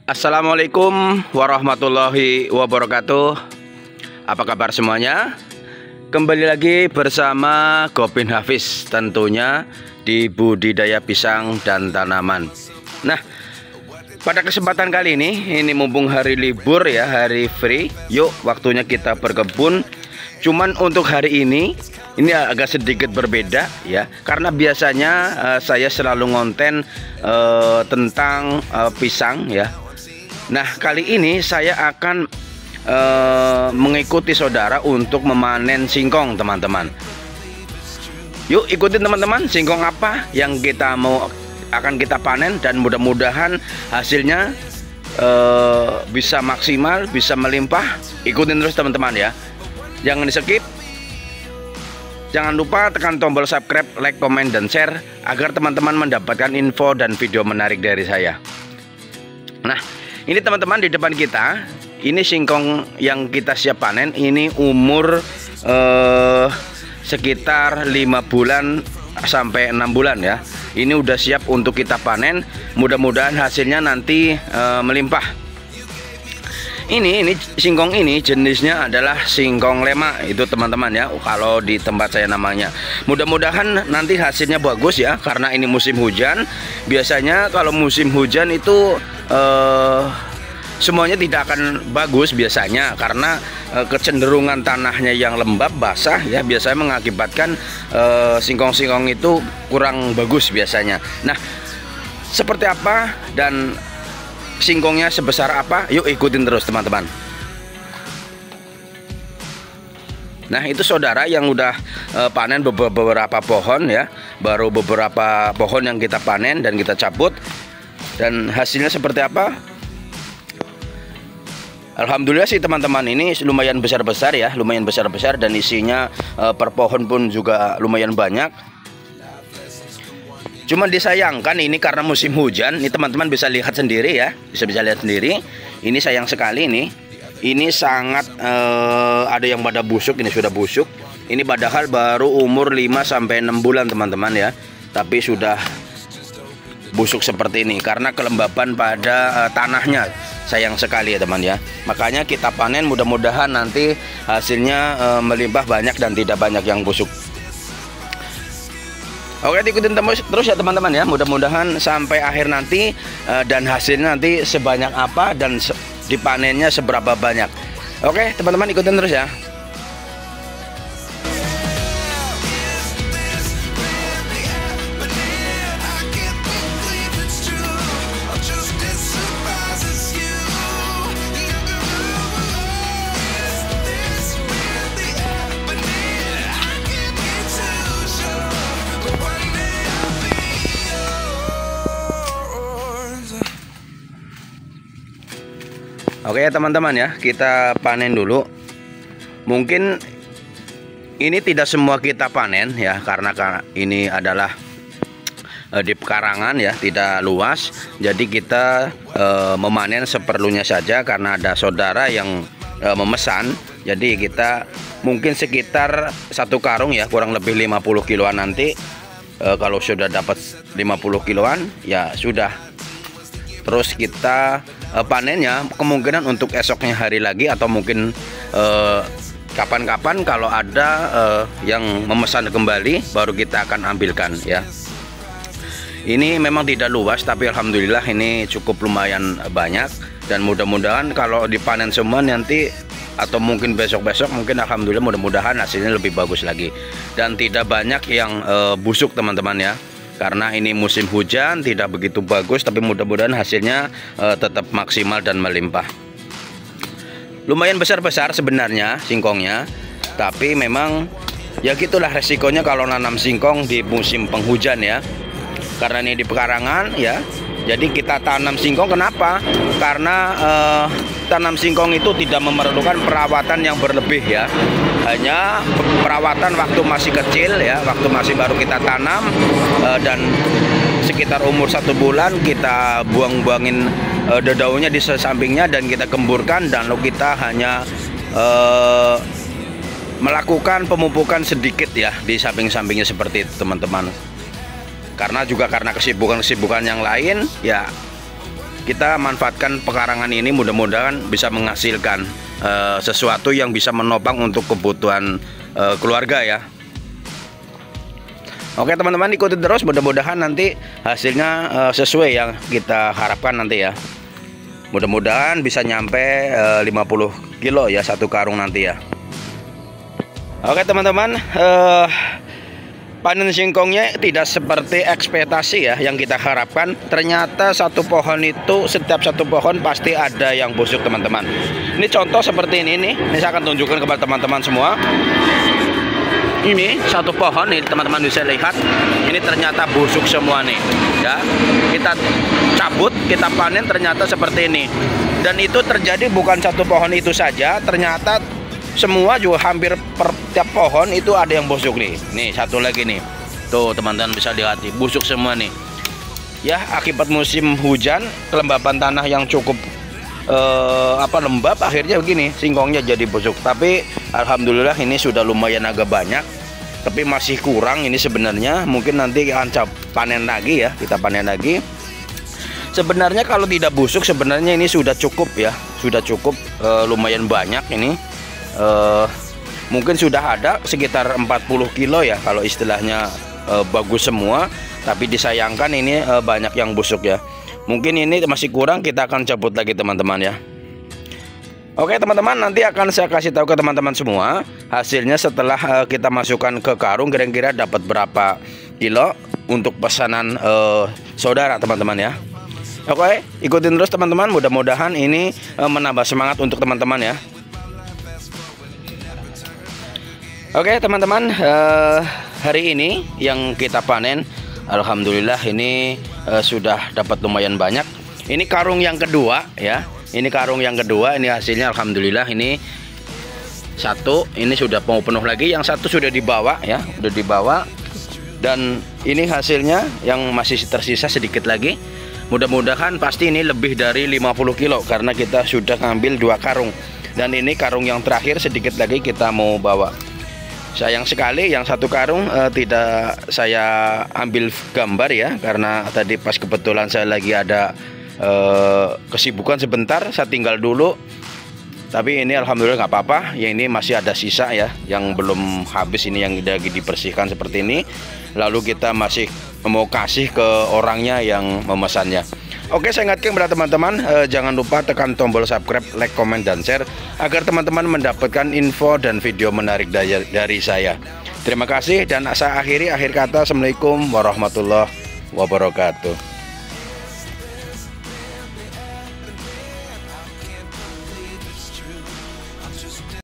Assalamualaikum warahmatullahi wabarakatuh. Apa kabar semuanya? Kembali lagi bersama Gopin Hafiz, tentunya di budidaya pisang dan tanaman. Nah, pada kesempatan kali ini mumpung hari libur ya, hari free, yuk waktunya kita berkebun. Cuman untuk hari ini agak sedikit berbeda ya, karena biasanya saya selalu ngonten tentang pisang ya. Nah, kali ini saya akan mengikuti saudara untuk memanen singkong, teman-teman. Yuk ikutin teman-teman, singkong apa yang akan kita panen, dan mudah-mudahan hasilnya bisa maksimal, bisa melimpah. Ikutin terus teman-teman ya, jangan di skip. Jangan lupa tekan tombol subscribe, like, komen, dan share agar teman-teman mendapatkan info dan video menarik dari saya. Nah, ini teman-teman di depan kita, ini singkong yang kita siap panen. Ini umur sekitar 5 bulan sampai 6 bulan ya. Ini udah siap untuk kita panen. Mudah-mudahan hasilnya nanti melimpah. Ini singkong ini jenisnya adalah singkong lema itu teman-teman ya, kalau di tempat saya namanya. Mudah-mudahan nanti hasilnya bagus ya, karena ini musim hujan. Biasanya kalau musim hujan itu semuanya tidak akan bagus biasanya, karena kecenderungan tanahnya yang lembab basah ya, biasanya mengakibatkan singkong-singkong itu kurang bagus biasanya. Nah, seperti apa dan singkongnya sebesar apa? Yuk ikutin terus teman-teman. Nah, itu saudara yang udah panen beberapa pohon ya, baru beberapa pohon yang kita panen dan kita cabut. Dan hasilnya seperti apa? Alhamdulillah sih teman-teman, ini lumayan besar-besar ya, lumayan besar-besar, dan isinya per pohon pun juga lumayan banyak. Cuman disayangkan ini karena musim hujan, ini teman-teman bisa lihat sendiri ya, bisa lihat sendiri. Ini sayang sekali nih. Ini sangat ada yang pada busuk, ini sudah busuk. Ini padahal baru umur 5 sampai 6 bulan teman-teman ya. Tapi sudah busuk seperti ini karena kelembapan pada tanahnya. Sayang sekali ya teman ya. Makanya kita panen, mudah-mudahan nanti hasilnya melimpah banyak dan tidak banyak yang busuk. Oke, ikutin terus ya teman-teman ya. Mudah-mudahan sampai akhir nanti dan hasilnya nanti sebanyak apa dan dipanennya seberapa banyak. Oke teman-teman, ikutin terus ya. Oke ya teman-teman ya, kita panen dulu. Mungkin ini tidak semua kita panen ya, karena ini adalah di pekarangan ya, tidak luas. Jadi kita memanen seperlunya saja karena ada saudara yang memesan. Jadi kita mungkin sekitar 1 karung ya, kurang lebih 50 kiloan nanti. Kalau sudah dapat 50 kiloan ya sudah. Terus kita panennya kemungkinan untuk esoknya hari lagi, atau mungkin kapan-kapan kalau ada yang memesan kembali baru kita akan ambilkan ya. Ini memang tidak luas, tapi alhamdulillah ini cukup lumayan banyak, dan mudah-mudahan kalau dipanen semua nanti atau mungkin besok-besok, mungkin alhamdulillah mudah-mudahan hasilnya lebih bagus lagi dan tidak banyak yang busuk teman-teman ya. Karena ini musim hujan tidak begitu bagus, tapi mudah-mudahan hasilnya tetap maksimal dan melimpah. Lumayan besar-besar sebenarnya singkongnya, tapi memang ya gitulah resikonya kalau nanam singkong di musim penghujan ya. Karena ini di pekarangan ya, jadi kita tanam singkong. Kenapa? Karena tanam singkong itu tidak memerlukan perawatan yang berlebih ya. Hanya perawatan waktu masih kecil ya, waktu masih baru kita tanam, dan sekitar umur 1 bulan kita buang-buangin daunnya di sampingnya dan kita gemburkan, dan lalu kita hanya melakukan pemupukan sedikit ya di samping-sampingnya seperti itu teman-teman. Karena kesibukan yang lain ya, kita manfaatkan pekarangan ini, mudah-mudahan bisa menghasilkan sesuatu yang bisa menopang untuk kebutuhan keluarga ya. Oke teman-teman, ikuti terus, mudah-mudahan nanti hasilnya sesuai yang kita harapkan nanti ya. Mudah-mudahan bisa nyampe 50 kilo ya satu karung nanti ya. Oke teman-teman, panen singkongnya tidak seperti ekspektasi ya yang kita harapkan. Ternyata satu pohon itu, setiap satu pohon pasti ada yang busuk teman-teman. Ini contoh seperti ini nih. Ini saya akan tunjukkan kepada teman-teman semua. Ini satu pohon nih teman-teman bisa lihat. Ini ternyata busuk semua nih ya. Kita cabut, kita panen, ternyata seperti ini. Dan itu terjadi bukan satu pohon itu saja, ternyata semua juga hampir per tiap pohon itu ada yang busuk nih. Nih satu lagi nih. Tuh teman-teman bisa lihat nih, busuk semua nih. Ya, akibat musim hujan, kelembapan tanah yang cukup lembab, akhirnya begini, singkongnya jadi busuk. Tapi alhamdulillah ini sudah lumayan agak banyak. Tapi masih kurang ini sebenarnya. Mungkin nanti akan panen lagi ya, kita panen lagi. Sebenarnya kalau tidak busuk sebenarnya ini sudah cukup ya, sudah cukup, lumayan banyak ini. Mungkin sudah ada sekitar 40 kilo ya kalau istilahnya bagus semua. Tapi disayangkan ini banyak yang busuk ya. Mungkin ini masih kurang, kita akan cabut lagi teman-teman ya. Oke teman-teman, nanti akan saya kasih tahu ke teman-teman semua hasilnya setelah kita masukkan ke karung, kira-kira dapat berapa kilo untuk pesanan saudara teman-teman ya. Oke, ikutin terus teman-teman, mudah-mudahan ini menambah semangat untuk teman-teman ya. Oke teman-teman, hari ini yang kita panen, alhamdulillah ini sudah dapat lumayan banyak. Ini karung yang kedua ya. Ini karung yang kedua, ini hasilnya alhamdulillah ini satu, ini sudah mau penuh lagi, yang satu sudah dibawa ya, sudah dibawa. Dan ini hasilnya yang masih tersisa sedikit lagi. Mudah-mudahan pasti ini lebih dari 50 kilo karena kita sudah ngambil 2 karung. Dan ini karung yang terakhir, sedikit lagi kita mau bawa. Sayang sekali yang satu karung tidak saya ambil gambar ya, karena tadi pas kebetulan saya lagi ada kesibukan sebentar, saya tinggal dulu. Tapi ini alhamdulillah nggak apa-apa ya, ini masih ada sisa ya yang belum habis, ini yang lagi dibersihkan seperti ini. Lalu kita masih mau kasih ke orangnya yang memesannya. Oke, saya ingatkan kepada teman-teman, jangan lupa tekan tombol subscribe, like, komen, dan share agar teman-teman mendapatkan info dan video menarik dari saya. Terima kasih, dan saya akhiri akhir kata, assalamualaikum warahmatullahi wabarakatuh.